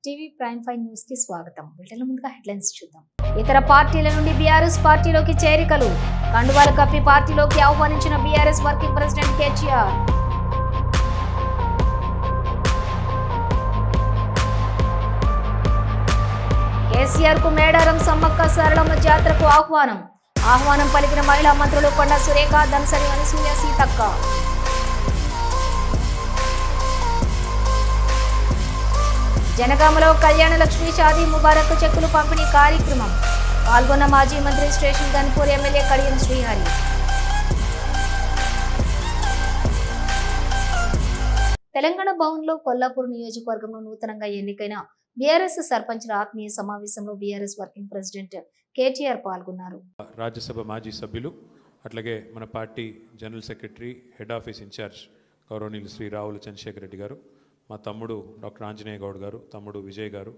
TV prime 5 news కి స్వాగతం. Bulletin ముందుగా హెడ్లైన్స్ చూద్దాం. ఇతర పార్టీల నుండి బీఆర్ఎస్ పార్టీలోకి చేరికలు. కండువాలు కప్పి పార్టీలోకి ఆహ్వానించిన BRS working president KTR. KCR కు మేడారం సమ్మక్క సారలమ్మ జాతరకు ఆహ్వానం పలికిన మహిళా మంత్రులు కొండ సురేఖ, ధనసరి అనసూయ, సీతక్క. జనగామలో కళ్యాణ లక్ష్మి షాదీ ముబారక్ చెక్కులు పంపిణీ కార్యక్రమం. పాల్గొన్న మాజీ మంత్రి స్టేషన్ గన్పూర్ ఎమ్మెల్యే కడియం శ్రీహరి. తెలంగాణ భవన్లో కొల్లాపూర్ నియోజకవర్గంలో నూతనంగా ఎన్నికైన బీఆర్ఎస్ సర్పంచ్ల ఆత్మీయ సమావేశంలో బీఆర్ఎస్ వర్కింగ్ ప్రెసిడెంట్ కేటీఆర్ పాల్గొన్నారు. రాజ్యసభ మాజీ సభ్యులు అట్లాగే మన party general secretary, head office incharge గౌరవనీయులు శ్రీ రావుల చంద్రశేఖర్ రెడ్డి గారు, మా తమ్ముడు డాక్టర్ ఆంజనేయ గౌడ్ గారు, తమ్ముడు విజయ్ గారు,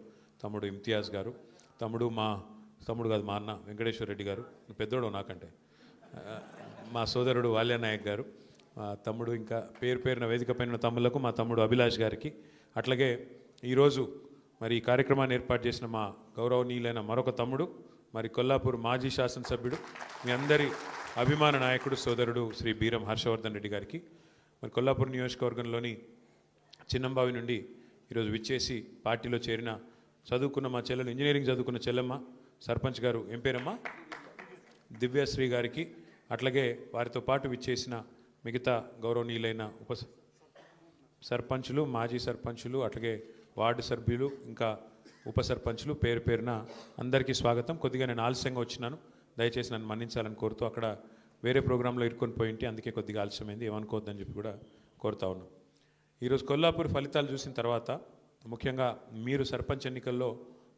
తమ్ముడు ఇమ్తియాజ్ గారు, మా అన్న వెంకటేశ్వర రెడ్డి గారు, పెద్దోడు నాకంటే, మా సోదరుడు వాల్యానాయక్ గారు, మా తమ్ముడు, ఇంకా పేరున వేదిక పైన తమ్ముళ్లకు మా తమ్ముడు అభిలాష్ గారికి, అట్లాగే ఈరోజు మరి ఈ కార్యక్రమాన్ని ఏర్పాటు చేసిన మా గౌరవనీయులైన మరొక తమ్ముడు, మరి కొల్లాపూర్ మాజీ శాసనసభ్యుడు, మీ అందరి అభిమాన నాయకుడు సోదరుడు శ్రీ బీరం హర్షవర్ధన్ రెడ్డి గారికి, మరి కొల్లాపూర్ నియోజకవర్గంలోని చిన్నంబావి నుండి ఈరోజు విచ్చేసి పార్టీలో చేరిన చదువుకున్న మా చెల్లెలు, ఇంజనీరింగ్ చదువుకున్న చెల్లెమ్మ సర్పంచ్ గారు, ఏం పేరమ్మా, దివ్యశ్రీ గారికి, అట్లాగే వారితో పాటు విచ్చేసిన మిగతా గౌరవనీయులైన ఉప సర్పంచులు, మాజీ సర్పంచులు, అట్లాగే వార్డు సభ్యులు, ఇంకా ఉప సర్పంచులు, పేరున అందరికీ స్వాగతం. కొద్దిగా నేను ఆలస్యంగా వచ్చినాను, దయచేసి నన్ను మన్నించాలని కోరుతూ, అక్కడ వేరే ప్రోగ్రాంలో ఇరుకొని పోయింటి, అందుకే కొద్దిగా ఆలస్యమైంది, ఏమనుకోవద్దని చెప్పి కూడా కోరుతా ఉన్నాం. ఈరోజు కొల్లాపూర్ ఫలితాలు చూసిన తర్వాత, ముఖ్యంగా మీరు సర్పంచ్ ఎన్నికల్లో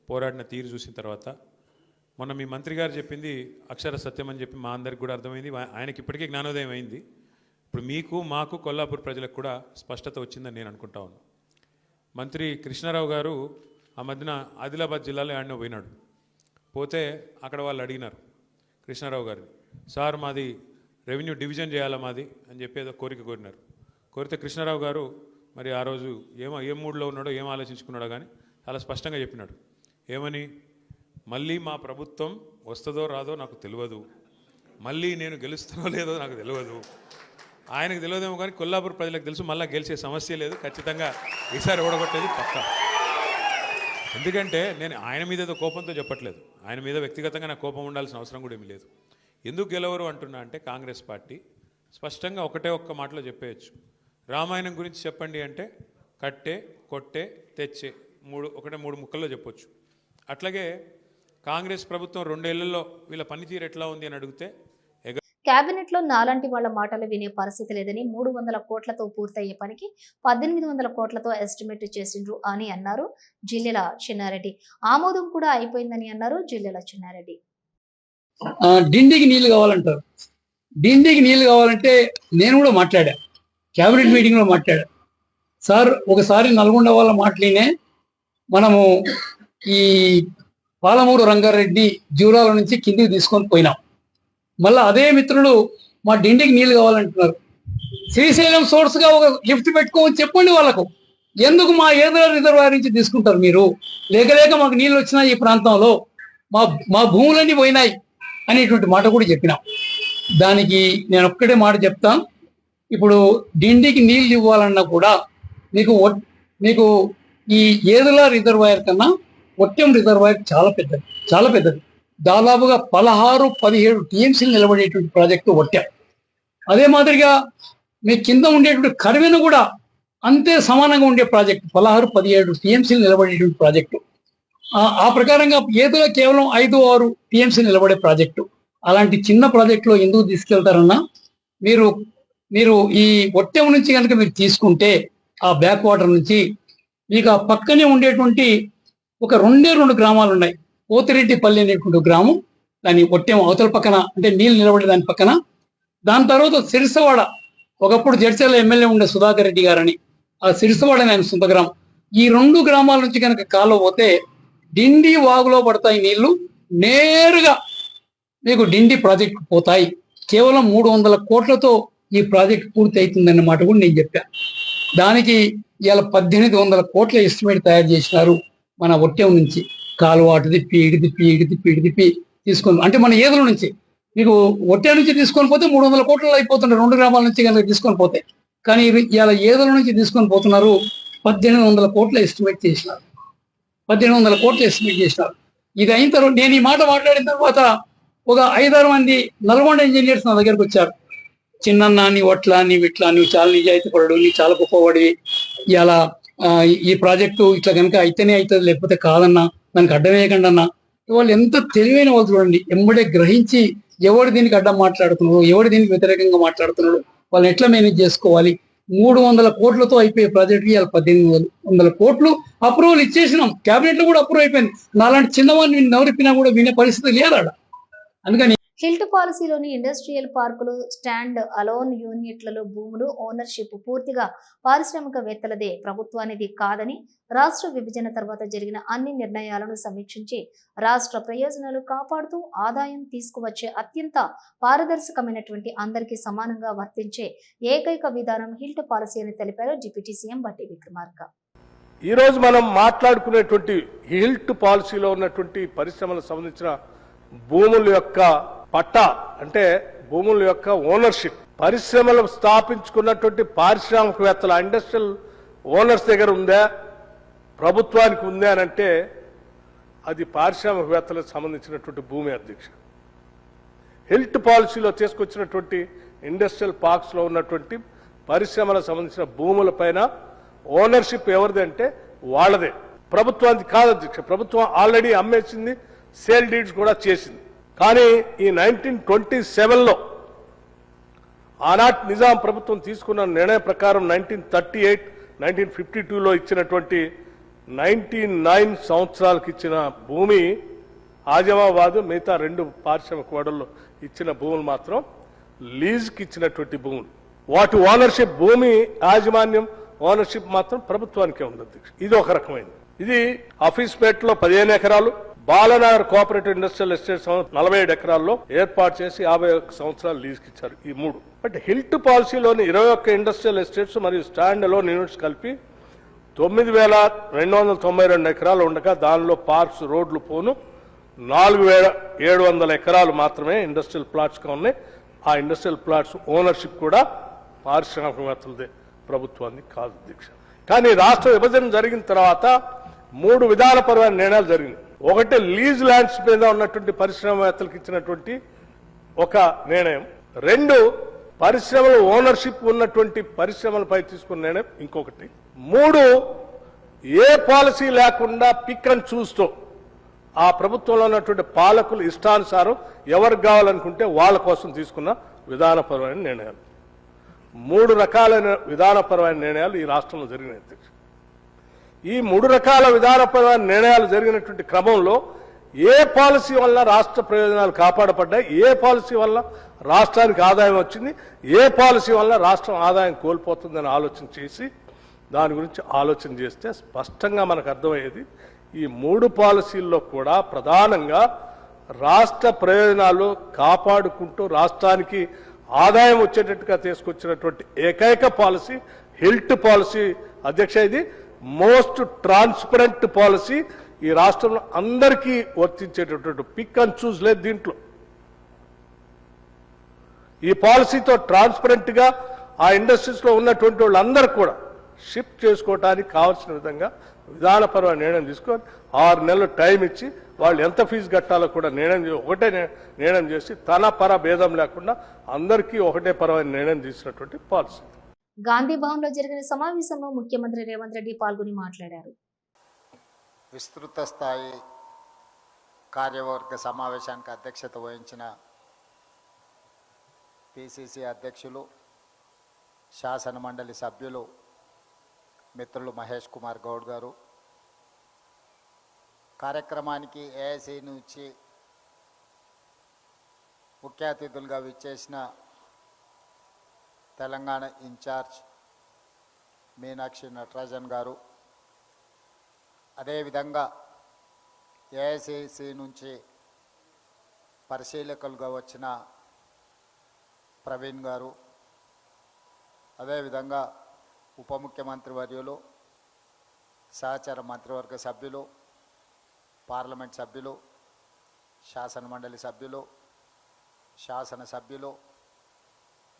పోరాడిన తీరు చూసిన తర్వాత, మొన్న మీ మంత్రి గారు చెప్పింది అక్షర సత్యం అని చెప్పి మా అందరికి కూడా అర్థమైంది. ఆయనకి ఇప్పటికే జ్ఞానోదయం అయింది. ఇప్పుడు మీకు, మాకు, కొల్లాపూర్ ప్రజలకు కూడా స్పష్టత వచ్చిందని నేను అనుకుంటా ఉన్నాను. మంత్రి కృష్ణారావు గారు ఆ మధ్యన ఆదిలాబాద్ జిల్లాలో ఆడిన పోయినాడు. పోతే అక్కడ వాళ్ళు అడిగినారు కృష్ణారావు గారిని, సార్ మాది రెవెన్యూ డివిజన్ చేయాలా మాది అని చెప్పి ఏదో కోరిక కోరినారు. కోరితే కృష్ణారావు గారు మరి ఆ రోజు ఏం మూడ్లో ఉన్నాడో, ఏం ఆలోచించుకున్నాడో కానీ చాలా స్పష్టంగా చెప్పినాడు. ఏమని, మళ్ళీ మా ప్రభుత్వం వస్తుందో రాదో నాకు తెలియదు, మళ్ళీ నేను గెలుస్తానో లేదో నాకు తెలియదు. ఆయనకు తెలియదేమో కానీ కొల్లాపూర్ ప్రజలకు తెలుసు, మళ్ళీ గెలిచే సమస్య లేదు, ఖచ్చితంగా ఈసారి ఓడగొట్టేది పక్కా. ఎందుకంటే నేను ఆయన మీద ఏదో కోపంతో చెప్పట్లేదు, ఆయన మీద వ్యక్తిగతంగా నాకు కోపం ఉండాల్సిన అవసరం కూడా ఏమీ లేదు. ఎందుకు గెలవరు అంటున్నా అంటే, కాంగ్రెస్ పార్టీ స్పష్టంగా ఒక్క మాటలో చెప్పేయచ్చు. రామాయణం గురించి చెప్పండి అంటే కట్టే, కొట్టే, తెచ్చే, మూడు ముక్కల్లో చెప్పొచ్చు. అట్లాగే కాంగ్రెస్ ప్రభుత్వం 2 ఏళ్లలో వీళ్ళ పనితీరు ఎట్లా ఉంది అని అడిగితే, కేబినెట్ లో నాలాంటి వాళ్ళ మాటలు వినే పరిస్థితి లేదని 300 కోట్లతో పూర్తయ్యే పనికి 1800 కోట్లతో ఎస్టిమేట్ చేసిండ్రు అని అన్నారు జిల్లెల చిన్నారెడ్డి. ఆమోదం కూడా అయిపోయిందని అన్నారు జిల్లెల చిన్నారెడ్డి. డిండికి నీళ్లు కావాలంటారు. డిండికి నీళ్లు కావాలంటే నేను కూడా మాట్లాడా, క్యాబినెట్ మీటింగ్లో మాట్లాడా. సార్, ఒకసారి నల్గొండ వాళ్ళ మాటలినే మనము ఈ పాలమూరు రంగారెడ్డి జూరాల నుంచి కిందికి తీసుకొని పోయినాం. మళ్ళీ అదే మిత్రులు మా డిండికి నీళ్లు కావాలంటున్నారు. శ్రీశైలం సోర్స్గా ఒక లిఫ్ట్ పెట్టుకోమని చెప్పండి వాళ్ళకు. ఎందుకు మా ఏదో రిజర్వాయర్ నుంచి తీసుకుంటారు మీరు? లేక మాకు నీళ్ళు వచ్చినాయి ఈ ప్రాంతంలో, మా భూములన్నీ పోయినాయి అనేటువంటి మాట కూడా చెప్పినాం. దానికి నేను ఒక్కటే మాట చెప్తాను. ఇప్పుడు డిండికి నీళ్ళు ఇవ్వాలన్నా కూడా మీకు ఈ ఏదుల రిజర్వాయర్ కన్నా ఒట్టెం రిజర్వాయర్ చాలా పెద్దది. దాదాపుగా 16-17 టీఎంసీలు నిలబడేటువంటి ప్రాజెక్టు ఒట్టెం. అదే మాదిరిగా మీ కింద ఉండేటువంటి కరివెను కూడా అంతే సమానంగా ఉండే ప్రాజెక్టు, 16-17 టీఎంసీలు నిలబడేటువంటి ప్రాజెక్టు. ఆ ప్రకారంగా ఏదో కేవలం 5-6 టీఎంసీలు నిలబడే ప్రాజెక్టు. అలాంటి చిన్న ప్రాజెక్టులో ఎందుకు తీసుకెళ్తారన్నా, మీరు ఈ ఒట్టెం నుంచి కనుక మీరు తీసుకుంటే, ఆ బ్యాక్ వాటర్ నుంచి మీకు ఆ పక్కనే ఉండేటువంటి ఒక 2 గ్రామాలు ఉన్నాయి. పోతిరెడ్డిపల్లి అనేటువంటి గ్రామం, దాని ఒట్టెం అవతల పక్కన, అంటే నీళ్ళు నిలబడే దాని పక్కన. దాని తర్వాత సిరిసవాడ, ఒకప్పుడు జడ్చర్ల ఎమ్మెల్యే ఉండే సుధాకర్ రెడ్డి గారని, ఆ సిరిసవాడ ఆయన సొంత గ్రామం. ఈ 2 గ్రామాల నుంచి కనుక కాలువ పోతే డిండి వాగులో పడతాయి నీళ్లు, నేరుగా మీకు డిండి ప్రాజెక్టు పోతాయి. కేవలం 300 కోట్లతో ఈ ప్రాజెక్ట్ పూర్తి అవుతుందన్న మాట కూడా నేను చెప్పాను. దానికి ఇవాళ 1800 కోట్ల ఎస్టిమేట్ తయారు చేసినారు మన ఒట్టెం నుంచి కాలువ అటు తిప్పి ఇటు తిప్పి ఇటు తిప్పి ఇటు తిప్పి తీసుకొని అంటే మన ఏదుల నుంచి మీకు ఒట్టె నుంచి తీసుకొని పోతే 300 కోట్లు అయిపోతుంటారు 2 గ్రామాల నుంచి కనుక తీసుకొని పోతే. కానీ ఇలా ఏదుల నుంచి తీసుకొని పోతున్నారు 1800 కోట్లు ఎస్టిమేట్ చేసినారు. 1800 కోట్లు ఎస్టిమేట్ చేసినారు. ఇది అయిన తర్వాత నేను ఈ మాట మాట్లాడిన తర్వాత ఒక 5-6 మంది నల్గొండ ఇంజనీర్స్ నా దగ్గరకు వచ్చారు. చిన్న నీ ఒట్లా నీ విట్లా నువ్వు చాలా నిజాయితీ పడు నీ చాలా గొప్పవాడి ఇలా ఈ ప్రాజెక్టు ఇట్లా కనుక అయితేనే అవుతుంది లేకపోతే కాదన్నా దానికి అడ్డం వేయకండి అన్నా. వాళ్ళు ఎంత తెలివైన వాళ్ళు చూడండి. ఎంబడే గ్రహించి ఎవడు దీనికి అడ్డం మాట్లాడుతున్నాడు ఎవడు దీనికి వ్యతిరేకంగా మాట్లాడుతున్నాడు వాళ్ళని ఎట్లా మేనేజ్ చేసుకోవాలి. 300 కోట్లతో అయిపోయే ప్రాజెక్ట్కి ఇవాళ 1800 కోట్లు అప్రూవల్ ఇచ్చేసినాం. క్యాబినెట్ లో కూడా అప్రూవ్ అయిపోయింది. నాలాంటి చిన్నవాడిని నవరిపినా కూడా వినే పరిస్థితి లేదాడ. అందుకని హిల్ట్ పాలసీలోని ఇండస్ట్రియల్ పార్కులు, స్టాండ్ అలోన్ యూనిట్లలో భూములు ఓనర్షిప్ పూర్తిగా పారిశ్రామికవేత్తలదే, ప్రభుత్వానిది కాదని రాష్ట్ర విభజన తర్వాత జరిగిన అన్ని నిర్ణయాలను సమీక్షించి రాష్ట్ర ప్రయోజనాలు కాపాడుతూ ఆదాయం తీసుకువచ్చే అత్యంత పారదర్శకమైనటువంటి అందరికీ సమానంగా వర్తించే ఏకైక విధానం హిల్ట్ పాలసీ అని తెలిపారు డిప్యూటీ సీఎం బట్టి విక్రమార్క. ఈ రోజు మనం మాట్లాడుకునేటువంటి హిల్ట్ పాలసీలో ఉన్నటువంటి పరిశ్రమలకు సంబంధించిన భూముల యొక్క పట్టా అంటే భూముల యొక్క ఓనర్షిప్ పరిశ్రమలు స్థాపించుకున్నటువంటి పారిశ్రామికవేత్తల ఇండస్ట్రియల్ ఓనర్స్ దగ్గర ఉందా ప్రభుత్వానికి ఉందా అని అంటే అది పారిశ్రామికవేత్తలకు సంబంధించినటువంటి భూమి. అధ్యక్ష హిల్ట్ పాలసీలో తీసుకొచ్చినటువంటి ఇండస్ట్రియల్ పార్క్స్లో ఉన్నటువంటి పరిశ్రమలకు సంబంధించిన భూములపైన ఓనర్షిప్ ఎవరిది అంటే వాళ్ళదే, ప్రభుత్వానికి కాదు అధ్యక్ష. ప్రభుత్వం ఆల్రెడీ అమ్మేసింది, సేల్ డీడ్స్ కూడా చేసింది. కానీ ఈ 1927లో ఆనాటి నిజాం ప్రభుత్వం తీసుకున్న నిర్ణయం ప్రకారం 1938, 1952లో ఇచ్చినటువంటి 99 సంవత్సరాలకు ఇచ్చిన భూమి ఆజమాబాద్ మిగతా 2 పారిశ్రామిక వాడల్లో ఇచ్చిన భూములు మాత్రం లీజ్కి ఇచ్చినటువంటి భూములు. వాటి ఓనర్షిప్ భూమి యాజమాన్యం ఓనర్షిప్ మాత్రం ప్రభుత్వానికే ఉంది అధ్యక్ష. ఇది ఒక రకమైనది. ఇది ఆఫీస్పేటలో 15 ఎకరాలు, బాలనగర్ కోఆపరేటివ్ ఇండస్ట్రియల్ ఎస్టేట్స్ 47 ఎకరాల్లో ఏర్పాటు చేసి 51 సంవత్సరాలు లీజ్కి ఇచ్చారు ఈ 3. బట్ హిల్ట్ పాలసీలోని 21 ఇండస్ట్రియల్ ఎస్టేట్స్ మరియు స్టాండ్ అలోన్ యూనిట్స్ కలిపి 9,292 ఎకరాలు ఉండగా దానిలో పార్క్స్, రోడ్లు పోను 4,700 ఎకరాలు మాత్రమే ఇండస్ట్రియల్ ప్లాట్స్గా ఉన్నాయి. ఆ ఇండస్ట్రియల్ ప్లాట్స్ ఓనర్షిప్ కూడా పారిశ్రామికవేత్తలదే, ప్రభుత్వాన్ని కాదు అధ్యక్ష. కానీ రాష్ట్ర విభజన జరిగిన తర్వాత 3 విధానపరమైన నిర్ణయాలు జరిగినాయి. ఒకటి లీజ్ ల్యాండ్స్ మీద ఉన్నటువంటి పరిశ్రమవేత్తలకు ఇచ్చినటువంటి ఒక నిర్ణయం, 2 పరిశ్రమల ఓనర్షిప్ ఉన్నటువంటి పరిశ్రమలపై తీసుకున్న నిర్ణయం ఇంకొకటి, 3 ఏ పాలసీ లేకుండా పిక్ అండ్ చూస్తో ఆ ప్రభుత్వంలో ఉన్నటువంటి పాలకులు ఇష్టానుసారం ఎవరికి కావాలనుకుంటే వాళ్ళ కోసం తీసుకున్న విధానపరమైన నిర్ణయాలు. 3 రకాలైన విధానపరమైన నిర్ణయాలు ఈ రాష్ట్రంలో జరిగినాయి. ఈ 3 రకాల విధానపరమైన నిర్ణయాలు జరిగినటువంటి క్రమంలో ఏ పాలసీ వల్ల రాష్ట్ర ప్రయోజనాలు కాపాడబడ్డాయి, ఏ పాలసీ వల్ల రాష్ట్రానికి ఆదాయం వచ్చింది, ఏ పాలసీ వల్ల రాష్ట్రం ఆదాయం కోల్పోతుందని ఆలోచన చేసి దాని గురించి ఆలోచన చేస్తే స్పష్టంగా మనకు అర్థమయ్యేది ఈ 3 పాలసీల్లో కూడా ప్రధానంగా రాష్ట్ర ప్రయోజనాలు కాపాడుకుంటూ రాష్ట్రానికి ఆదాయం వచ్చేటట్టుగా తీసుకొచ్చినటువంటి ఏకైక పాలసీ హిల్ట్ పాలసీ అధ్యక్ష. ఇది మోస్ట్ ట్రాన్స్పరెంట్ పాలసీ, ఈ రాష్ట్రంలో అందరికీ వర్తించేటటువంటి పిక్ అండ్ చూస్ లేదు దీంట్లో. ఈ పాలసీతో ట్రాన్స్పరెంట్ గా ఆ ఇండస్ట్రీస్ లో ఉన్నటువంటి వాళ్ళందరూ కూడా షిఫ్ట్ చేసుకోవడానికి కావాల్సిన విధంగా విధానపరమైన నిర్ణయం తీసుకొని 6 నెలలు టైం ఇచ్చి వాళ్ళు ఎంత ఫీజు కట్టాలో కూడా ఒకటే నిర్ణయం చేసి తన పర భేదం లేకుండా అందరికీ ఒకటే పరమైన నిర్ణయం తీసుకున్నటువంటి పాలసీ. గాంధీ భవన్ లో జరిగిన సమావేశంలో ముఖ్యమంత్రి రేవంత్ రెడ్డి పాల్గొని మాట్లాడారు. విస్తృత స్థాయి కార్యవర్గ సమావేశానికి అధ్యక్షత వహించిన పిసిసి అధ్యక్షులు, శాసన మండలి సభ్యులు మిత్రులు మహేష్ కుమార్ గౌడ్ గారు, కార్యక్రమానికి ఏఐసి నుంచి ముఖ్య అతిథులుగా విచ్చేసిన తెలంగాణ ఇన్ఛార్జ్ మీనాక్షి నటరాజన్ గారు, అదేవిధంగా ఏఐసిసి నుంచి పరిశీలకులుగా వచ్చిన ప్రవీణ్ గారు, అదేవిధంగా ఉప ముఖ్యమంత్రి వర్యులు, సహచర మంత్రివర్గ సభ్యులు, పార్లమెంట్ సభ్యులు, శాసనమండలి సభ్యులు, శాసనసభ్యులు,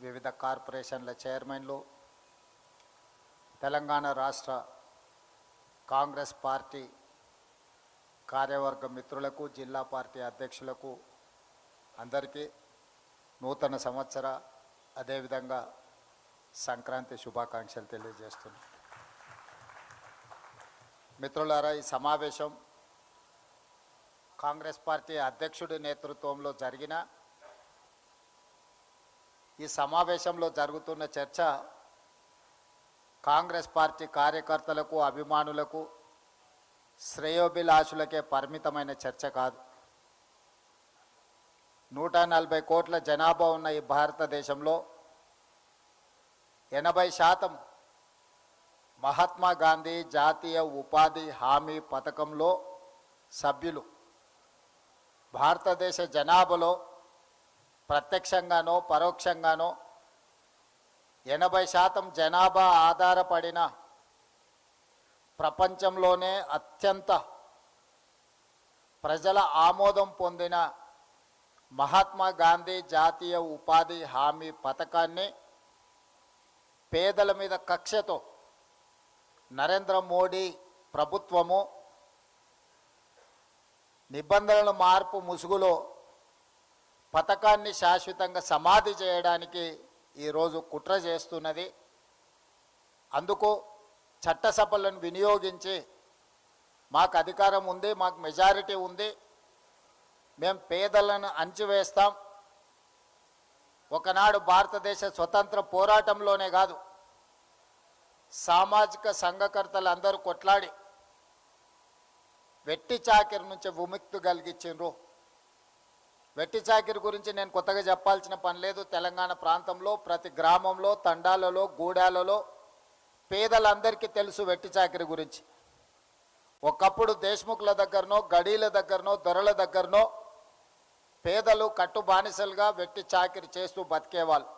వివిధ కార్పొరేషన్ల చైర్మన్లు, తెలంగాణ రాష్ట్ర కాంగ్రెస్ పార్టీ కార్యవర్గ మిత్రులకు, జిల్లా పార్టీ అధ్యక్షులకు అందరికీ నూతన సంవత్సర అదేవిధంగా సంక్రాంతి శుభాకాంక్షలు తెలియజేస్తున్నాను. మిత్రులారా, ఈ సమావేశం కాంగ్రెస్ పార్టీ అధ్యక్షుడి నేతృత్వంలో జరిగిన ఈ సమావేశంలో జరుగుతున్న చర్చ కాంగ్రెస్ పార్టీ కార్యకర్తలకు, అభిమానులకు, శ్రేయోభిలాషులకే పరిమితమైన చర్చ కాదు. 140 కోట్ల జనాభా ఉన్న ఈ భారతదేశంలో 80% మహాత్మా గాంధీ జాతీయ ఉపాధి హామీ పథకంలో సభ్యులు. భారతదేశ జనాభాలో ప్రత్యక్షంగానో పరోక్షంగానో 80% జనాభా ఆధారపడిన ప్రపంచంలోనే అత్యంత ప్రజల ఆమోదం పొందిన మహాత్మా గాంధీ జాతీయ ఉపాధి హామీ పథకాన్ని పేదల మీద కక్షతో నరేంద్ర మోడీ ప్రభుత్వము నిబంధనల మార్పు ముసుగులో పథకాన్ని శాశ్వతంగా సమాధి చేయడానికి ఈరోజు కుట్ర చేస్తున్నది. అందుకు చట్టసభలను వినియోగించి మాకు అధికారం ఉంది, మాకు మెజారిటీ ఉంది, మేము పేదలను అణచివేస్తాం, ఒకనాడు భారతదేశ స్వతంత్ర పోరాటంలోనే కాదు సామాజిక సంఘకర్తలు అందరూ కొట్లాడి వెట్టి చాకిరి నుంచి విముక్తి కలిగించిండ్రు. వెట్టి చాకిరి గురించి నేను కొత్తగా చెప్పాల్సిన పని లేదు. తెలంగాణ ప్రాంతంలో ప్రతి గ్రామంలో, తండాలలో, గూడాలలో పేదలందరికీ తెలుసు వెట్టి చాకిరి గురించి. ఒకప్పుడు దేశ్ముఖుల దగ్గరనో, గడీల దగ్గరనో, దొరల దగ్గరనో పేదలు కట్టు బానిసలుగా వెట్టి చాకిరి చేస్తూ బతికేవాళ్ళు.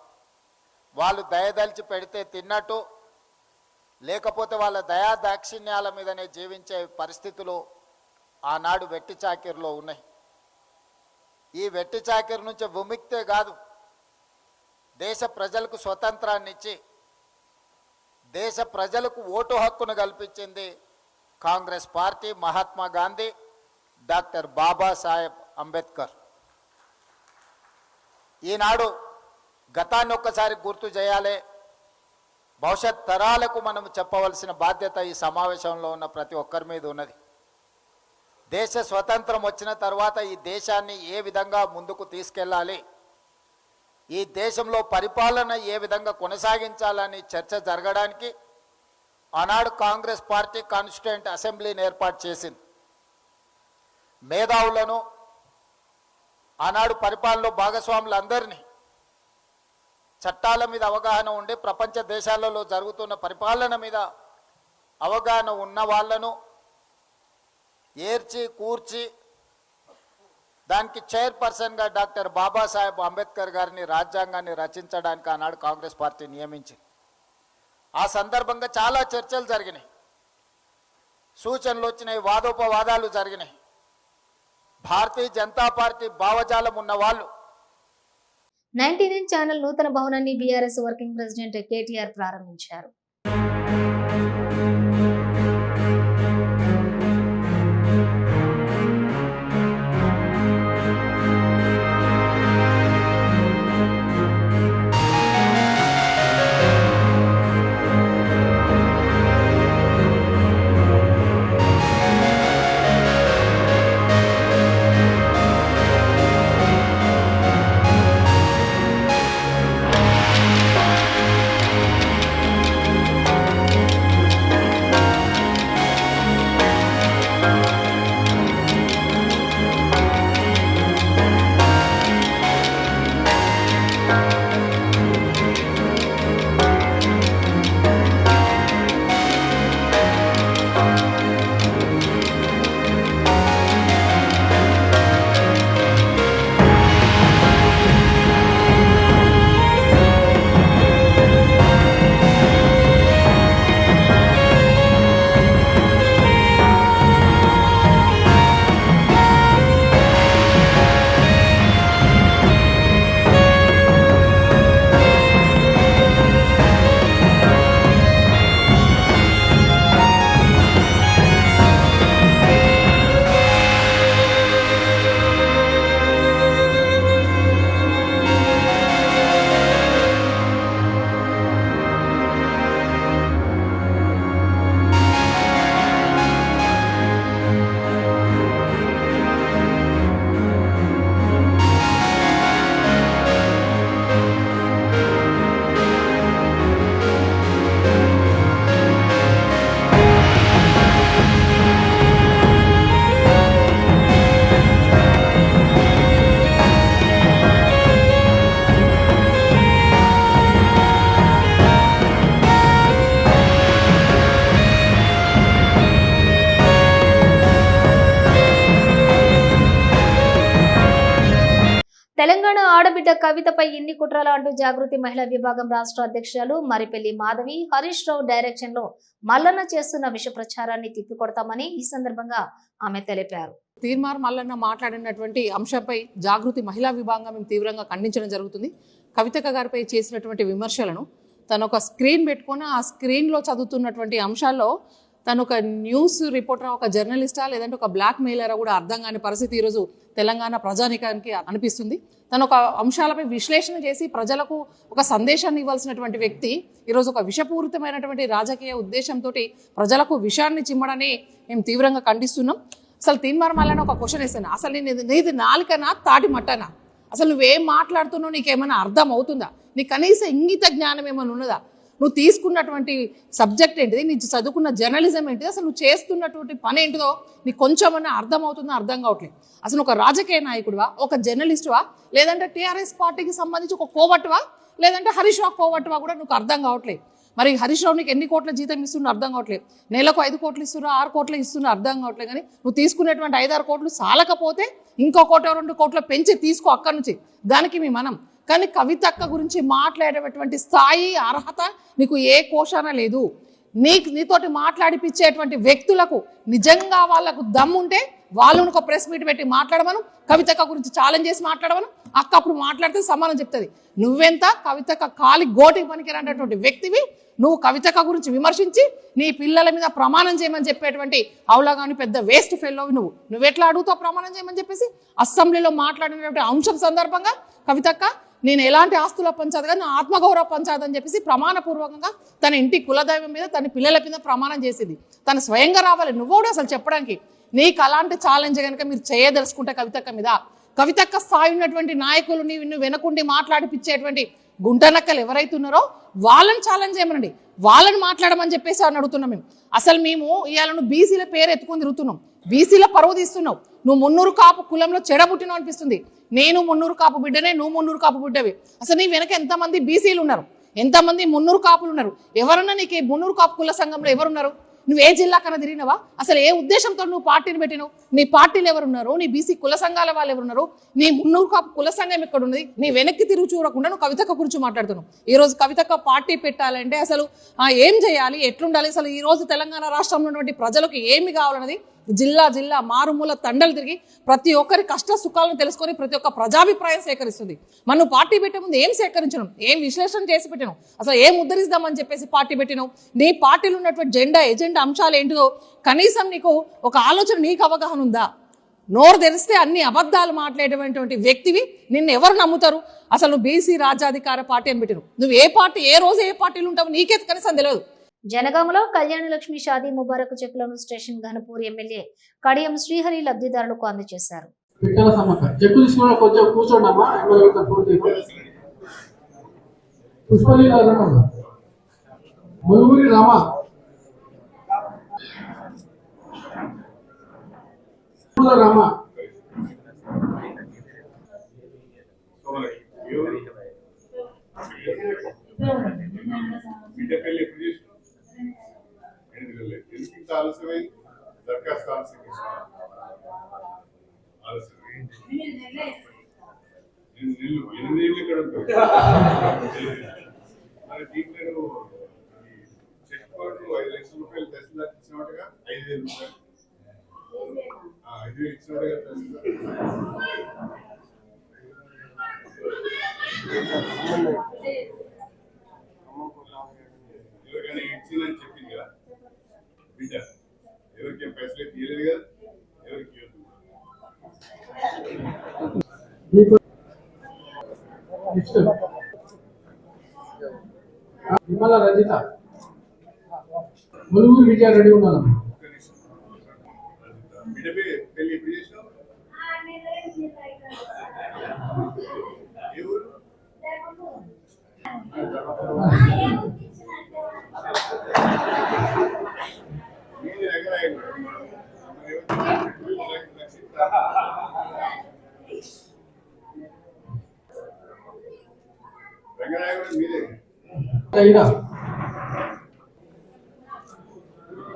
వాళ్ళు దయదలిచి పెడితే తిన్నట్టు, లేకపోతే వాళ్ళ దయా దాక్షిణ్యాల మీదనే జీవించే పరిస్థితులు ఆనాడు వెట్టి చాకిరిలో ఉన్నాయి. ఈ వెట్టి చాకిరి నుంచి విముక్తే కాదు, దేశ ప్రజలకు స్వతంత్రాన్ని ఇచ్చి దేశ ప్రజలకు ఓటు హక్కును కల్పించింది కాంగ్రెస్ పార్టీ, మహాత్మా గాంధీ, డాక్టర్ బాబాసాహెబ్ అంబేద్కర్. ఈనాడు గతాన్ని ఒక్కసారి గుర్తు చేయాలి. భవిష్యత్ తరాలకు మనం చెప్పవలసిన బాధ్యత ఈ సమావేశంలో ఉన్న ప్రతి ఒక్కరి మీద ఉన్నది. దేశ స్వతంత్రం వచ్చిన తర్వాత ఈ దేశాన్ని ఏ విధంగా ముందుకు తీసుకెళ్ళాలి, ఈ దేశంలో పరిపాలన ఏ విధంగా కొనసాగించాలని చర్చ జరగడానికి ఆనాడు కాంగ్రెస్ పార్టీ కాన్స్టిట్యూయెంట్ అసెంబ్లీని ఏర్పాటు చేసింది. మేధావులను, ఆనాడు పరిపాలనలో భాగస్వాములందరినీ, చట్టాల మీద అవగాహన ఉండి ప్రపంచ దేశాలలో జరుగుతున్న పరిపాలన మీద అవగాహన ఉన్న వాళ్ళను ఏర్చి కూర్చి దానికి చైర్పర్సన్గా డాక్టర్ బాబాసాహెబ్ అంబేద్కర్ గారిని రాజ్యాంగాన్ని రచించడానికి ఆనాడు కాంగ్రెస్ పార్టీ నియమించింది. ఆ సందర్భంగా చాలా చర్చలు జరిగినాయి, సూచనలు వచ్చినాయి, వాదోపవాదాలు జరిగినాయి. భారతీయ జనతా పార్టీ భావజాలం ఉన్న వాళ్ళు 99 ఛానల్ నూతన భవనాన్ని బీఆర్ఎస్ వర్కింగ్ ప్రెసిడెంట్ కేటీఆర్ ప్రారంభించారు. తెలంగాణ ఆడబిడ్డ కవితపై ఇన్ని కుట్రలు అంటూ జాగృతి మహిళా విభాగం రాష్ట్ర అధ్యక్షురాలు మరిపెల్లి మాధవి హరీష్ రావు డైరెక్షన్ లో మల్లన్న చేస్తున్న విష ప్రచారాన్ని తిప్పికొడతామని ఈ సందర్భంగా ఆమె తెలిపారు. తీర్మార్ మల్లన్న మాట్లాడినటువంటి అంశంపై జాగృతి మహిళా విభాగంగా మేము తీవ్రంగా ఖండించడం జరుగుతుంది. కవితక్క గారిపై చేసినటువంటి విమర్శలను తను ఒక స్క్రీన్ పెట్టుకొని ఆ స్క్రీన్లో చదువుతున్నటువంటి అంశాల్లో తను ఒక న్యూస్ రిపోర్టర్, ఒక జర్నలిస్టా లేదంటే ఒక బ్లాక్ మెయిలరా కూడా అర్థం కాని పరిస్థితి ఈరోజు తెలంగాణ ప్రజానికానికి అనిపిస్తుంది. తను ఒక అంశాలపై విశ్లేషణ చేసి ప్రజలకు ఒక సందేశాన్ని ఇవ్వాల్సినటువంటి వ్యక్తి ఈరోజు ఒక విషపూరితమైనటువంటి రాజకీయ ఉద్దేశంతో ప్రజలకు విషయాన్ని చిమ్మడని మేము తీవ్రంగా ఖండిస్తున్నాం. అసలు తీర్మార్ మల్లన్న ఒక క్వశ్చన్ వేసాను, అసలు నీది నాలుకనా తాటి మట్టనా? అసలు నువ్వేం మాట్లాడుతున్నావు, నీకేమైనా అర్థం అవుతుందా? నీ కనీస ఇంగిత జ్ఞానం ఏమైనా ఉన్నదా? నువ్వు తీసుకున్నటువంటి సబ్జెక్ట్ ఏంటిది, నీ చదువుకున్న జర్నలిజం ఏంటిది, అసలు నువ్వు చేస్తున్నటువంటి పని ఏంటిదో నీకు కొంచెమన్నా అర్థం అవుతుందో అర్థం కావట్లేదు. అసలు ఒక రాజకీయ నాయకుడివా, ఒక జర్నలిస్టువా, లేదంటే టీఆర్ఎస్ పార్టీకి సంబంధించి ఒక కోవట్టువా, లేదంటే హరీష్ రావు కోవట్టువా కూడా నువ్వు అర్థం కావట్లేదు. మరి హరీష్ రావు నీకు ఎన్ని కోట్ల జీతం ఇస్తున్నా అర్థం కావట్లేదు. నెలకు 5 కోట్లు ఇస్తున్నా, 6 కోట్లు ఇస్తున్నా అర్థం కావట్లేదు. కానీ నువ్వు తీసుకునేటువంటి 5-6 కోట్లు చాలకపోతే ఇంకో 1-2 కోట్లు పెంచి తీసుకో అక్కడి నుంచి, దానికి మీ మనం. కానీ కవితక్క గురించి మాట్లాడేటువంటి స్థాయి, అర్హత నీకు ఏ కోశాన లేదు. నీతోటి మాట్లాడిపించేటువంటి వ్యక్తులకు నిజంగా వాళ్ళకు దమ్ముంటే వాళ్ళను ఒక ప్రెస్ మీట్ పెట్టి మాట్లాడమను, కవితక్క గురించి ఛాలెంజ్ చేసి మాట్లాడమను. అక్క అప్పుడు మాట్లాడితే సమానం చెప్తుంది. నువ్వెంత కవితక్క కాలి గోటికి పనికిరానటువంటి వ్యక్తివి. నువ్వు కవితక్క గురించి విమర్శించి నీ పిల్లల మీద ప్రమాణం చేయమని చెప్పేటువంటి అవులాగాని పెద్ద వేస్ట్ ఫెల్లోవి నువ్వెట్లా అడుగుతావు ప్రమాణం చేయమని చెప్పేసి? అసెంబ్లీలో మాట్లాడినటువంటి అంశం సందర్భంగా కవితక్క నేను ఎలాంటి ఆస్తుల పంచాదు కానీ నా ఆత్మగౌరవ పంచాదు అని చెప్పేసి ప్రమాణపూర్వకంగా తన ఇంటి కులదైవం మీద తన పిల్లల మీద ప్రమాణం చేసింది. తను స్వయంగా రావాలి, నువ్వు కూడా అసలు చెప్పడానికి. నీకు అలాంటి ఛాలెంజ్ కనుక మీరు చేయదలుచుకుంటే కవితక్క మీద, కవితక్క స్థాయి ఉన్నటువంటి నాయకులు నువ్వు వెనకుండి మాట్లాడిపించేటువంటి గుంటనక్కలు ఎవరైతే ఉన్నారో వాళ్ళని ఛాలెంజ్ చేయమనండి, వాళ్ళని మాట్లాడమని చెప్పేసి అని అడుగుతున్నాం మేము. అసలు మేము ఇవాళ నువ్వు బీసీల పేరు ఎత్తుకొని తిరుగుతున్నావు, బీసీల పరువు తీస్తున్నావు. నువ్వు మున్నూరు కాపు కులంలో చెడబుట్టినావు అనిపిస్తుంది. నేను మున్నూరు కాపు బిడ్డనే, నువ్వు మున్నూరు కాపు బిడ్డవి. అసలు నీ వెనక ఎంతమంది బీసీలు ఉన్నారు, ఎంతమంది మున్నూరు కాపులు ఉన్నారు? ఎవరన్నా నీకు మున్నూరు కాపు కుల సంఘంలో ఎవరున్నారు? నువ్వు ఏ జిల్లా కన్నా తిరిగినవా? అసలు ఏ ఉద్దేశంతో నువ్వు పార్టీని పెట్టినావు? నీ పార్టీలు ఎవరున్నారు? నీ బీసీ కుల సంఘాల వాళ్ళు ఎవరున్నారు? నీ మున్నూరు కాపు కుల సంఘం ఎక్కడ ఉన్నది? నీ వెనక్కి తిరిగి చూడకుండా నువ్వు కవితక్క గురించి మాట్లాడుతున్నావు. ఈ రోజు కవితక్క పార్టీ పెట్టాలంటే అసలు ఏం చేయాలి, ఎట్లుండాలి, అసలు ఈ రోజు తెలంగాణ రాష్ట్రంలో ఉన్నటువంటి ప్రజలకు ఏమి కావాలన్నది జిల్లా మారుమూల తండలు తిరిగి ప్రతి ఒక్కరి కష్ట సుఖాలను తెలుసుకొని ప్రతి ఒక్క ప్రజాభిప్రాయం సేకరిస్తుంది. మనం పార్టీ పెట్టే ముందు ఏం సేకరించడం, ఏం విశ్లేషణ చేసి పెట్టినావు, అసలు ఏం ఉద్ధరిస్తామని చెప్పేసి పార్టీ పెట్టినావు? నీ పార్టీలో ఉన్నటువంటి ఎజెండా అంశాలు ఏంటిదో కనీసం నీకు ఒక ఆలోచన, నీకు అవగాహన ఉందా? నోరు తెరిస్తే అన్ని అబద్ధాలు మాట్లాడేటువంటి వ్యక్తివి, నిన్ను ఎవరు నమ్ముతారు? అసలు బీసీ రాజ్యాధికార పార్టీ అని పెట్టినావు. నువ్వు ఏ పార్టీ, ఏ రోజు ఏ పార్టీలు ఉంటావు నీకే కనీసం తెలియదు. జనగామలో కళ్యాణ లక్ష్మి షాదీ ముబారక్ చెక్కులను స్టేషన్ ఘనపూర్ ఎమ్మెల్యే కడియం శ్రీహరి లబ్ధిదారులకు అందజేశారు. విమల రజిత ములుగురు విజయ రెడీ ఉన్నాను.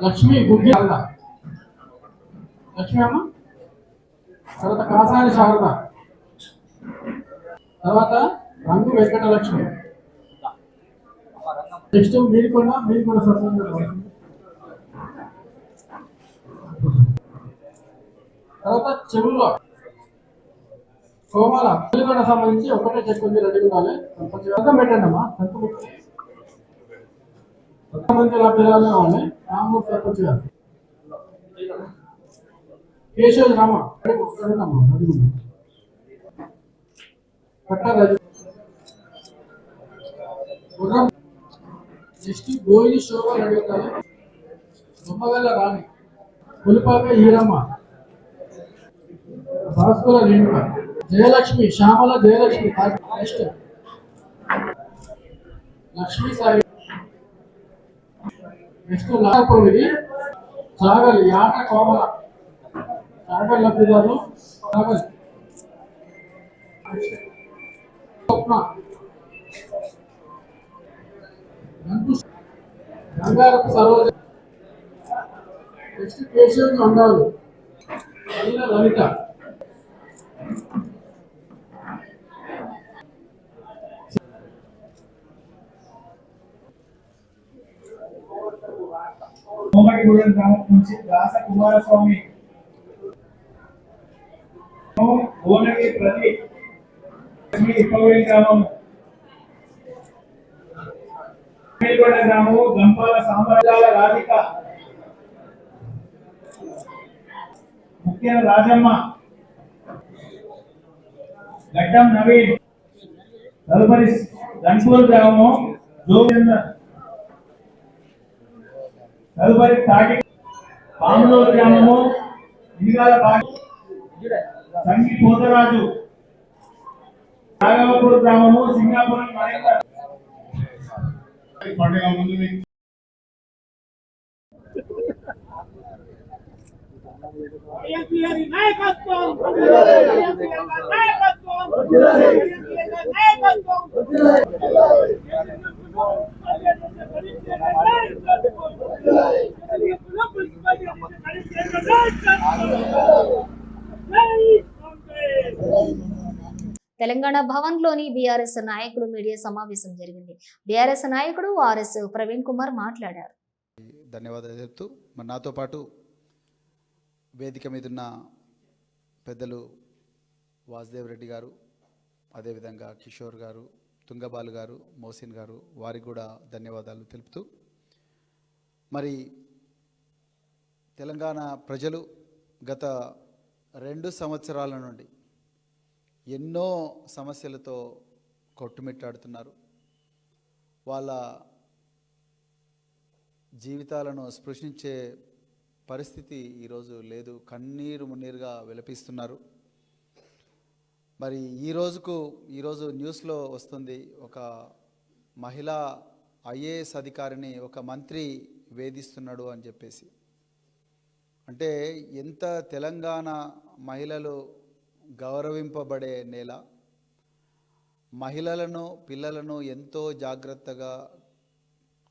లక్ష్మి గుగ్గి లక్ష్మి అమ్మ, తర్వాత కాసాని శారద, తర్వాత రంగు వెంకటలక్ష్మి. నెక్స్ట్ మీరు కూడా స్వతంత్ర. తర్వాత చెవుల్లో కోమాల తెలుగుకు సంబంధించి ఒకటే చెక్ ఉంది, రెడీ ఉండాలి. సంతకం పెట్టండి అమ్మా, సంతకం పెట్టండి. సంబంధించి ఎలా పిల్లలు కావాలి. రాము సర్పంచ్ గారు కేశవ్ రామ నెక్స్ట్ గోయి శోభ రెడీ ఉండాలి. బొమ్మగల్ల రాణి, పులిపాక ఈరమ్మ, భాస్కర రేణుక, జయలక్ష్మి, శ్యామల జయలక్ష్మి. నెక్స్ట్ లక్ష్మీ సాయి. నెక్స్ట్ లాగపురం, ఇది చాగలి యాట కోమల, చాగల్ లబ్ధిదారు చాగల్. స్వప్న, రంగారపు సరోజ. నెక్స్ట్ కేశవ్ అండాలు, లలిత. కోమటిగూడెం గ్రామం నుంచి దాస కుమారస్వామి, భువనగిరి ప్రదీప్, ఇప్పగూడెం గ్రామం, గ్రామము గంపాల సామ్రాజ్యాల రాధిక, ముఖ్య రాజమ్మ, గడ్డం నవీన్. తదుపరి గన్పూర్ గ్రామము జోగేందర్. తదుపరి తాటి పాములూరు గ్రామము ఇంగాల పాటి సంగి పోతరాజు. రాఘవపూర్ గ్రామము సింగాపురం మహేందర్. పండుగ ముందు మీకు తెలంగాణ భవన్ లోని బీఆర్ఎస్ నాయకులు మీడియా సమావేశం జరిగింది. బీఆర్ఎస్ నాయకుడు ఆర్ఎస్ ప్రవీణ్ కుమార్ మాట్లాడారు. ధన్యవాదాలు చెప్తూ మరి నాతో పాటు వేదిక మీద ఉన్న పెద్దలు వాసుదేవ్ రెడ్డి గారు, అదేవిధంగా కిషోర్ గారు, తుంగబాలు గారు, మోసిన్ గారు, వారికి కూడా ధన్యవాదాలు తెలుపుతూ మరి తెలంగాణ ప్రజలు గత 2 సంవత్సరాల నుండి ఎన్నో సమస్యలతో కొట్టుమిట్టాడుతున్నారు. వాళ్ళ జీవితాలను స్పృశించే పరిస్థితి ఈరోజు లేదు. కన్నీరు మున్నీరుగా విలపిస్తున్నారు. మరి ఈరోజు న్యూస్లో వస్తుంది, ఒక మహిళా ఐఏఎస్ అధికారిని ఒక మంత్రి వేధిస్తున్నాడు అని చెప్పేసి. అంటే ఎంత తెలంగాణ మహిళలు గౌరవింపబడే నేల, మహిళలను పిల్లలను ఎంతో జాగ్రత్తగా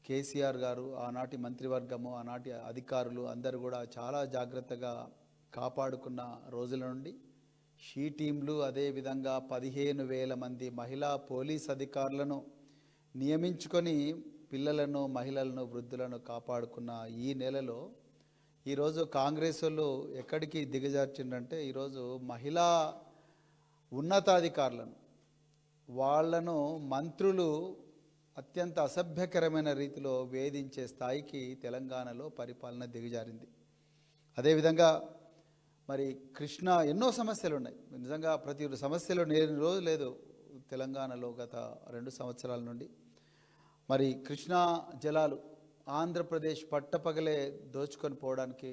కేసీఆర్ గారు, ఆనాటి మంత్రివర్గము, ఆనాటి అధికారులు అందరూ కూడా చాలా జాగ్రత్తగా కాపాడుకున్న రోజుల నుండి షీ టీంలు, అదేవిధంగా 15,000 మంది మహిళా పోలీస్ అధికారులను నియమించుకొని పిల్లలను, మహిళలను, వృద్ధులను కాపాడుకున్న ఈ నెలలో ఈరోజు కాంగ్రెస్ వాళ్ళు ఎక్కడికి దిగజార్చిందంటే, ఈరోజు మహిళా ఉన్నతాధికారులను, వాళ్లను మంత్రులు అత్యంత అసభ్యకరమైన రీతిలో వేధించే స్థాయికి తెలంగాణలో పరిపాలన దిగజారింది. అదేవిధంగా మరి కృష్ణ ఎన్నో సమస్యలు ఉన్నాయి. నిజంగా ప్రతి సమస్యలు లేని రోజు లేదు తెలంగాణలో గత 2 సంవత్సరాల నుండి. మరి కృష్ణా జలాలు ఆంధ్రప్రదేశ్ పట్టపగలే దోచుకొని పోవడానికి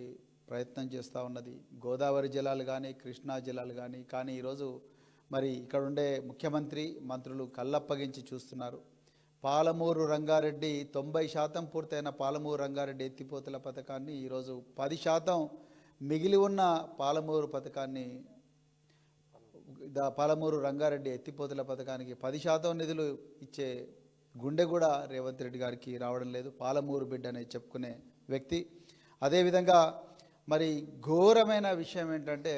ప్రయత్నం చేస్తూ ఉన్నది. గోదావరి జలాలు కానీ, కృష్ణా జలాలు కానీ ఈరోజు మరి ఇక్కడ ఉండే ముఖ్యమంత్రి, మంత్రులు కళ్ళప్పగించి చూస్తున్నారు. పాలమూరు రంగారెడ్డి 90% పూర్తయిన పాలమూరు రంగారెడ్డి ఎత్తిపోతల పథకాన్ని ఈరోజు 10% మిగిలి ఉన్న పాలమూరు పథకాన్ని, పాలమూరు రంగారెడ్డి ఎత్తిపోతల పథకానికి 10% నిధులు ఇచ్చే గుండె కూడా రేవంత్ రెడ్డి గారికి రావడం లేదు. పాలమూరు బిడ్డ అని చెప్పుకునే వ్యక్తి. అదేవిధంగా మరి ఘోరమైన విషయం ఏంటంటే,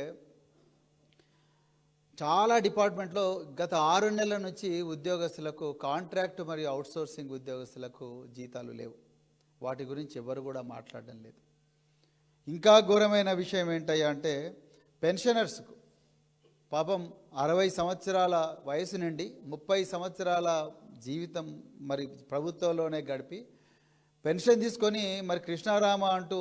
చాలా డిపార్ట్మెంట్లో గత 6 నెలల నుంచి ఉద్యోగస్తులకు కాంట్రాక్ట్ మరియు అవుట్సోర్సింగ్ ఉద్యోగస్తులకు జీతాలు లేవు. వాటి గురించి ఎవరు కూడా మాట్లాడడం లేదు. ఇంకా ఘోరమైన విషయం ఏంటయ్యా అంటే పెన్షనర్స్కు పాపం 60 సంవత్సరాల వయసు నుండి 30 సంవత్సరాల జీవితం మరి ప్రభుత్వంలోనే గడిపి పెన్షన్ తీసుకొని మరి కృష్ణారామ అంటూ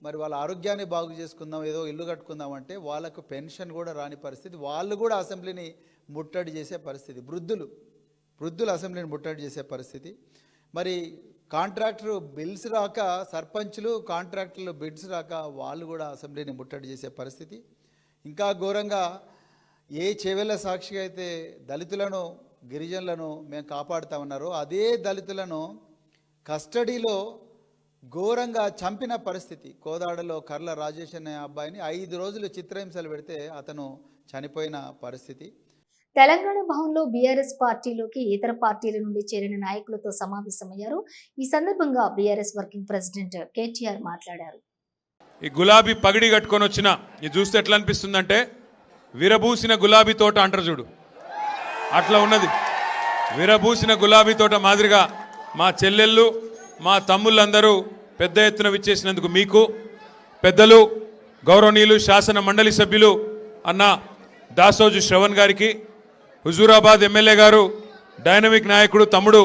మరి వాళ్ళ ఆరోగ్యాన్ని బాగు చేసుకుందాం, ఏదో ఇల్లు కట్టుకుందాం అంటే వాళ్ళకు పెన్షన్ కూడా రాని పరిస్థితి. వాళ్ళు కూడా అసెంబ్లీని ముట్టడి చేసే పరిస్థితి. వృద్ధులు అసెంబ్లీని ముట్టడి చేసే పరిస్థితి. మరి కాంట్రాక్టర్ బిల్స్ రాక, సర్పంచ్లు కాంట్రాక్టర్లు బిల్స్ రాక వాళ్ళు కూడా అసెంబ్లీని ముట్టడి చేసే పరిస్థితి. ఇంకా ఘోరంగా ఏ చెవెళ్ళ సాక్షిగా అయితే దళితులను, గిరిజనులను మేము కాపాడుతామన్నారో అదే దళితులను కస్టడీలో ఘోరంగా చంపిన పరిస్థితి. కోదాడలో కర్ల రాజేష్ అనే అబ్బాయిని 5 రోజులు చిత్రహింసలు పెడితే అతను చనిపోయిన పరిస్థితి. తెలంగాణ భవన్లో బీఆర్ఎస్ పార్టీలోకి ఇతర పార్టీల నుండి చేరిన నాయకులతో సమావేశమయ్యారు. ఈ సందర్భంగా బీఆర్ఎస్ వర్కింగ్ ప్రెసిడెంట్ కేటీఆర్ మాట్లాడారు. ఈ గులాబీ పగిడి కట్టుకొని వచ్చిన ఇది చూస్తే ఎట్లా అనిపిస్తుందంటే విరబూసిన గులాబీ తోట అంటారు చూడు, అట్లా ఉన్నది. విరబూసిన గులాబీ తోట మాదిరిగా మా చెల్లెళ్ళు, మా తమ్ముళ్ళందరూ పెద్ద ఎత్తున విచ్చేసినందుకు మీకు, పెద్దలు గౌరవనీయులు శాసన మండలి సభ్యులు అన్న దాసోజు శ్రవణ్ గారికి, హుజూరాబాద్ ఎమ్మెల్యే గారు డైనమిక్ నాయకుడు తమ్ముడు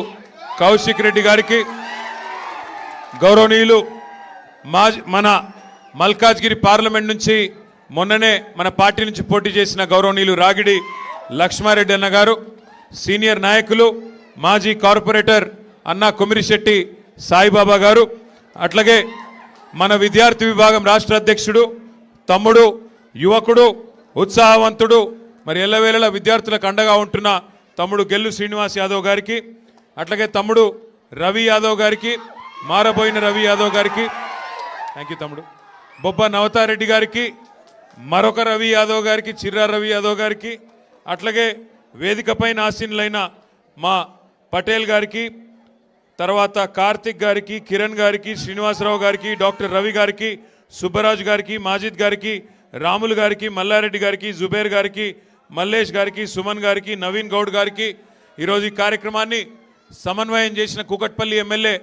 కౌశిక్ రెడ్డి గారికి, గౌరవనీయులు మన మల్కాజ్గిరి పార్లమెంట్ నుంచి మొన్ననే మన పార్టీ నుంచి పోటీ చేసిన గౌరవనీయులు రాగిడి లక్ష్మారెడ్డి అన్న గారు, సీనియర్ నాయకులు మాజీ కార్పొరేటర్ అన్న కొమిరిశెట్టి సాయిబాబా గారు, అట్లాగే మన విద్యార్థి విభాగం రాష్ట్ర అధ్యక్షుడు తమ్ముడు, యువకుడు, ఉత్సాహవంతుడు, మరి ఎల్లవేళలా విద్యార్థులకు అండగా ఉంటున్న తమ్ముడు గెల్లు శ్రీనివాస్ యాదవ్ గారికి, అట్లాగే తమ్ముడు రవి యాదవ్ గారికి, మారబోయిన రవి యాదవ్ గారికి, థ్యాంక్ యూ తమ్ముడు, బొబ్బ నవతారెడ్డి గారికి, మరొక రవి యాదవ్ గారికి, చిర్రా రవి యాదవ్ గారికి, అట్లాగే వేదికపైన ఆసీనులైన మా పటేల్ గారికి, తర్వాత కార్తిక్ గారికి, కిరణ్ గారికి, శ్రీనివాసరావు గారికి, డాక్టర్ రవి గారికి, సుబ్బరాజు గారికి, మాజిద్ గారికి, రాములు గారికి, మల్లారెడ్డి గారికి, జుబేర్ గారికి, మల్లేష్ గారికి, సుమన్ గారికి, నవీన్ గౌడ్ గారికి, ఈరోజు ఈ కార్యక్రమాన్ని సమన్వయం చేసిన కూకట్పల్లి ఎమ్మెల్యే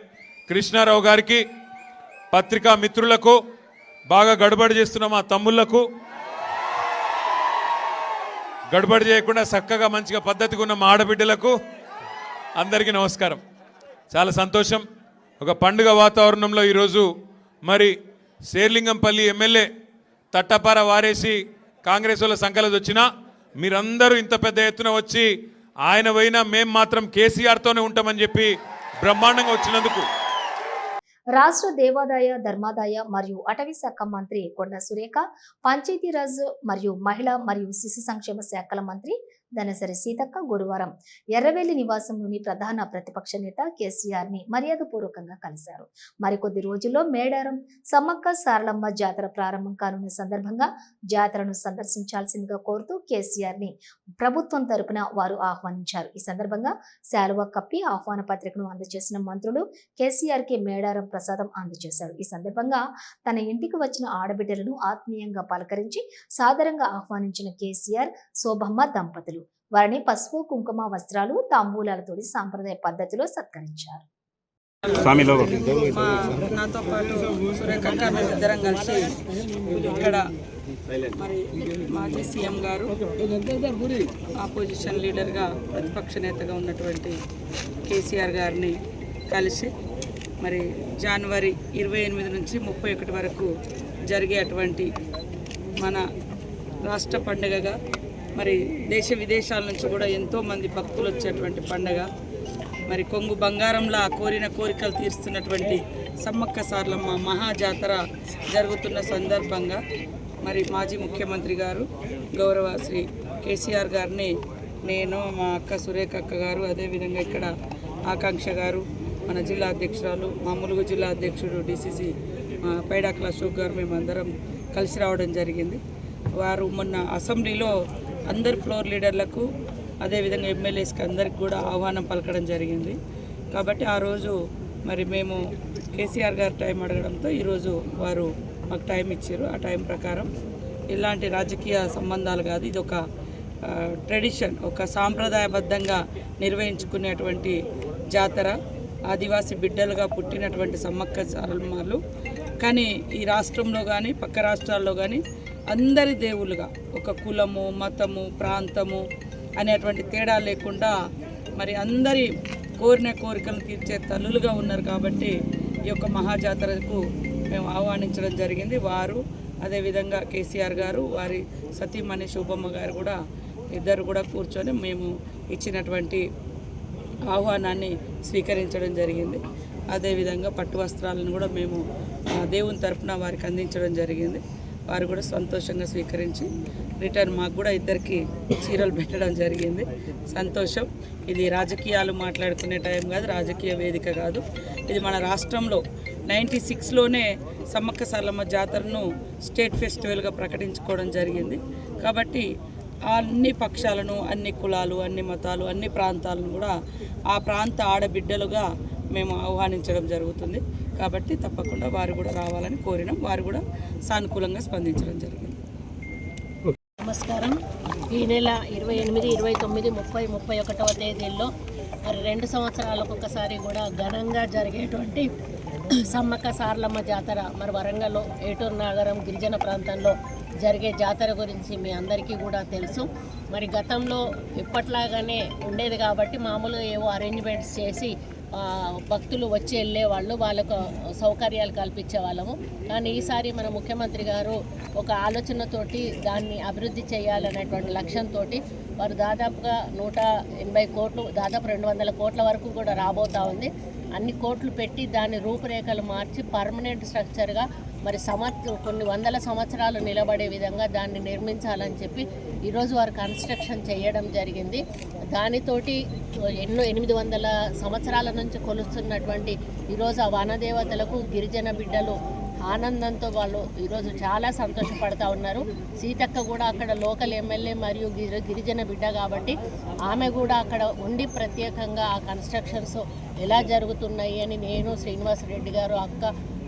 కృష్ణారావు గారికి, పత్రికా మిత్రులకు, బాగా గడబడి చేస్తున్న మా తమ్ముళ్లకు, గడబడి చేయకుండా చక్కగా మంచిగా పద్ధతిగా ఉన్న మా ఆడబిడ్డలకు అందరికీ నమస్కారం. చాలా సంతోషం. ఒక పండుగ వాతావరణంలో ఈరోజు మరి శేర్లింగంపల్లి ఎమ్మెల్యే తట్టపార వారేసి కాంగ్రెస్ వాళ్ళ సంకలది వచ్చినా మీరందరూ ఇంత పెద్ద ఎత్తున వచ్చి ఆయన పోయినా మేం మాత్రం కేసీఆర్తోనే ఉంటామని చెప్పి బ్రహ్మాండంగా వచ్చినందుకు రాష్ట్ర దేవాదాయ, ధర్మాదాయ మరియు అటవీ శాఖ మంత్రి కొండ సురేఖ, పంచాయతీరాజ్ మరియు మహిళా మరియు శిశు సంక్షేమ శాఖల మంత్రి ధనసరి సీతక్క గురువారం ఎర్రవెల్లి నివాసంలోని ప్రధాన ప్రతిపక్ష నేత కేసీఆర్ ని మర్యాదపూర్వకంగా కలిశారు. మరికొద్ది రోజుల్లో మేడారం సమ్మక్క సారలమ్మ జాతర ప్రారంభం కానున్న సందర్భంగా జాతరను సందర్శించాల్సిందిగా కోరుతూ కేసీఆర్ ని ప్రభుత్వం తరపున వారు ఆహ్వానించారు. ఈ సందర్భంగా శాలువా కప్పి ఆహ్వాన పత్రికను అందజేసిన మంత్రులు కేసీఆర్ కి మేడారం ప్రసాదం అందజేశారు. ఈ సందర్భంగా తన ఇంటికి వచ్చిన ఆడబిడ్డలను ఆత్మీయంగా పలకరించి సాదరంగా ఆహ్వానించిన కేసీఆర్, శోభమ్మ దంపతులు వారిని పసుపు, కుంకుమ, వస్త్రాలు, తాంబూలాలతో సాంప్రదాయ పద్ధతిలో సత్కరించారు. నాతో పాటు సురేఖక్క మేమిద్దరం కలిసి ఇక్కడ మరి మాజీ సీఎం గారు, ఆపోజిషన్ లీడర్గా ప్రతిపక్ష నేతగా ఉన్నటువంటి కేసీఆర్ గారిని కలిసి మరి జనవరి 28 నుంచి 31 వరకు జరిగేటువంటి మన రాష్ట్ర పండుగగా, మరి దేశ విదేశాల నుంచి కూడా ఎంతోమంది భక్తులు వచ్చేటువంటి పండుగ, మరి కొంగు బంగారంలా కోరిన కోరికలు తీరుస్తున్నటువంటి సమ్మక్క సారలమ్మ మహాజాతర జరుగుతున్న సందర్భంగా మరి మాజీ ముఖ్యమంత్రి గారు గౌరవ శ్రీ కేసీఆర్ గారిని నేను, మా అక్క సురేఖ అక్క గారు, అదేవిధంగా ఇక్కడ ఆకాంక్ష గారు, మన జిల్లా అధ్యక్షురాలు, మా ములుగు జిల్లా అధ్యక్షుడు డిసిసి పైడాకుల అశోక్ గారు, మేమందరం కలిసి రావడం జరిగింది. వారు మొన్న అసెంబ్లీలో అందరు ఫ్లోర్ లీడర్లకు, అదేవిధంగా ఎమ్మెల్యేస్కి అందరికి కూడా ఆహ్వానం పలకడం జరిగింది. కాబట్టి ఆ రోజు మరి మేము కేసీఆర్ గారు టైం అడగడంతో ఈరోజు వారు మాకు టైం ఇచ్చారు. ఆ టైం ప్రకారం ఎలాంటి రాజకీయ సంబంధాలు కాదు, ఇది ఒక ట్రెడిషన్, ఒక సాంప్రదాయబద్ధంగా నిర్వహించుకునేటువంటి జాతర. ఆదివాసీ బిడ్డలుగా పుట్టినటువంటి సమ్మక్క సారలమ్మలు కానీ ఈ రాష్ట్రంలో కానీ పక్క రాష్ట్రాల్లో కానీ అందరి దేవుళ్ళుగా, ఒక కులము, మతము, ప్రాంతము అనేటువంటి తేడా లేకుండా మరి అందరి కోరిన కోరికలను తీర్చే తల్లులుగా ఉన్నారు. కాబట్టి ఈ యొక్క మహాజాతరకు మేము ఆహ్వానించడం జరిగింది. వారు అదేవిధంగా కేసీఆర్ గారు, వారి సతీమణి శోభమ్మ గారు కూడా ఇద్దరు కూడా కూర్చొని మేము ఇచ్చినటువంటి ఆహ్వానాన్ని స్వీకరించడం జరిగింది. అదేవిధంగా పట్టు వస్త్రాలను కూడా మేము దేవుని తరపున వారికి అందించడం జరిగింది. వారు కూడా సంతోషంగా స్వీకరించి రిటర్న్ మాకు కూడా ఇద్దరికి చీరలు పెట్టడం జరిగింది. సంతోషం. ఇది రాజకీయాలు మాట్లాడుకునే టైం కాదు, రాజకీయ వేదిక కాదు. ఇది మన రాష్ట్రంలో 96లోనే సమ్మక్క సారలమ్మ జాతరను స్టేట్ ఫెస్టివల్గా ప్రకటించుకోవడం జరిగింది. కాబట్టి అన్ని పక్షాలను, అన్ని కులాలు, అన్ని మతాలు, అన్ని ప్రాంతాలను కూడా ఆ ప్రాంత ఆడబిడ్డలుగా మేము ఆహ్వానించడం జరుగుతుంది. కాబట్టి తప్పకుండా వారు కూడా రావాలని కోరినాం. వారు కూడా సానుకూలంగా స్పందించడం జరిగింది. నమస్కారం. ఈ నెల 28, 29, 30, 31వ తేదీల్లో మరి 2 సంవత్సరాలకు ఒకసారి కూడా ఘనంగా జరిగేటువంటి సమ్మక్క సారలమ్మ జాతర మరి వరంగల్లో ఏటూరు నగరం గిరిజన ప్రాంతంలో జరిగే జాతర గురించి మీ అందరికీ కూడా తెలుసు. మరి గతంలో ఇప్పట్లాగానే ఉండేది కాబట్టి మామూలుగా ఏవో అరేంజ్మెంట్స్ చేసి భక్తులు వచ్చి వెళ్ళేవాళ్ళు, వాళ్ళకు సౌకర్యాలు కల్పించే వాళ్ళము. కానీ ఈసారి మన ముఖ్యమంత్రి గారు ఒక ఆలోచనతోటి దాన్ని అభివృద్ధి చేయాలనేటువంటి లక్ష్యంతో వారు దాదాపుగా 180 కోట్లు, దాదాపు 200 కోట్ల వరకు కూడా రాబోతా ఉంది. అన్ని కోట్లు పెట్టి దాని రూపురేఖలు మార్చి పర్మనెంట్ స్ట్రక్చర్గా మరి కొన్ని వందల సంవత్సరాలు నిలబడే విధంగా దాన్ని నిర్మించాలని చెప్పి ఈరోజు వారు కన్స్ట్రక్షన్ చేయడం జరిగింది. దానితోటి ఎన్నో 800 సంవత్సరాల నుంచి కొలుస్తున్నటువంటి ఈరోజు ఆ వనదేవతలకు గిరిజన బిడ్డలు ఆనందంతో వాళ్ళు ఈరోజు చాలా సంతోషపడుతూ ఉన్నారు. సీతక్క కూడా అక్కడ లోకల్ ఎమ్మెల్యే మరియు గిరిజన బిడ్డ కాబట్టి ఆమె కూడా అక్కడ ఉండి ప్రత్యేకంగా ఆ కన్స్ట్రక్షన్స్ ఎలా జరుగుతున్నాయి అని నేను, శ్రీనివాసరెడ్డి గారు, అక్క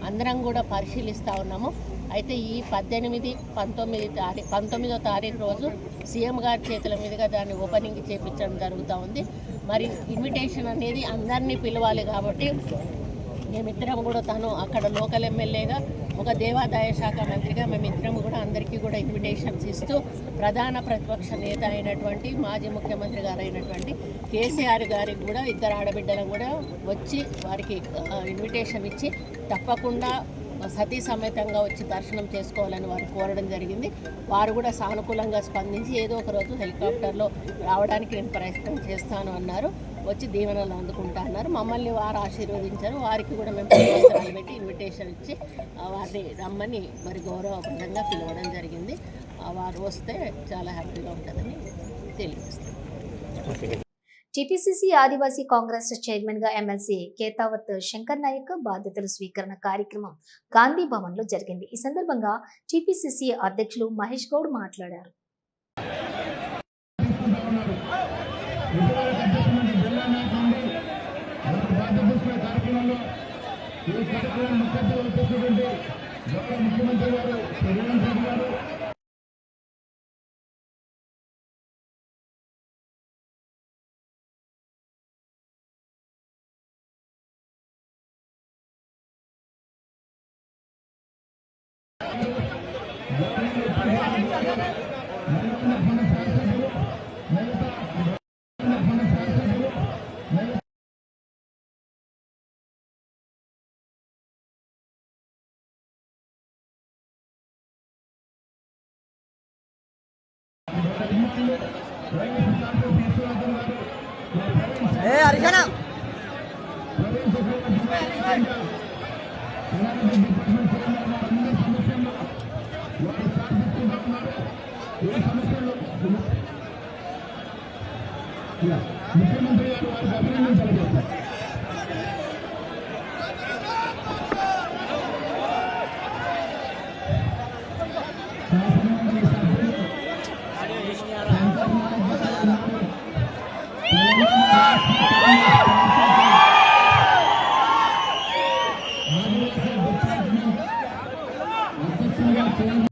అందరం కూడా పరిశీలిస్తూ ఉన్నాము. అయితే ఈ 18, 19వ తారీఖు రోజు సీఎం గారి చేతుల మీదుగా దాన్ని ఓపెనింగ్ చేపించడం జరుగుతూ ఉంది. మరి ఇన్విటేషన్ అనేది అందరినీ పిలవాలి కాబట్టి మేమిద్దరం కూడా, తను అక్కడ లోకల్ ఎమ్మెల్యేగా, ఒక దేవాదాయ శాఖ మంత్రిగా మేమిద్దరం కూడా అందరికీ కూడా ఇన్విటేషన్స్ ఇస్తూ ప్రధాన ప్రతిపక్ష నేత అయినటువంటి మాజీ ముఖ్యమంత్రి గారు అయినటువంటి కేసీఆర్ గారికి కూడా ఇద్దరు ఆడబిడ్డలను కూడా వచ్చి వారికి ఇన్విటేషన్ ఇచ్చి తప్పకుండా సతీ సమేతంగా వచ్చి దర్శనం చేసుకోవాలని వారు కోరడం జరిగింది. వారు కూడా సానుకూలంగా స్పందించి ఏదో ఒక రోజు హెలికాప్టర్లో రావడానికి నేను ప్రయత్నం చేస్తాను అన్నారు. వచ్చి దీవెనలు అందుకుంటా అన్నారు. మమ్మల్ని వారు ఆశీర్వదించారు. వారికి కూడా మేము పుస్తకాలు పెట్టి ఇన్విటేషన్ ఇచ్చి వారిని రమ్మని మరి గౌరవప్రదంగా పిలవడం జరిగింది. వారు వస్తే చాలా హ్యాపీగా ఉంటుందని తెలియజేస్తాను. టీపీసీసీ ఆదివాసీ కాంగ్రెస్ చైర్మన్ గా ఎమ్మెల్సీ కేతావత్ శంకర్ నాయక్ బాధ్యతల స్వీకరణ కార్యక్రమం గాంధీ భవన్ లో జరిగింది. ఈ సందర్భంగా టీపీసీసీ అధ్యక్షులు మహేష్ గౌడ్ మాట్లాడారు.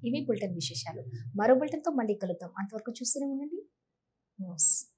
ఇవి బులెటిన్ విశేషాలు. మరో బులెటిన్తో మళ్ళీ కలుద్దాం. అంతవరకు చూస్తూనే ఉండండి. న్యూస్.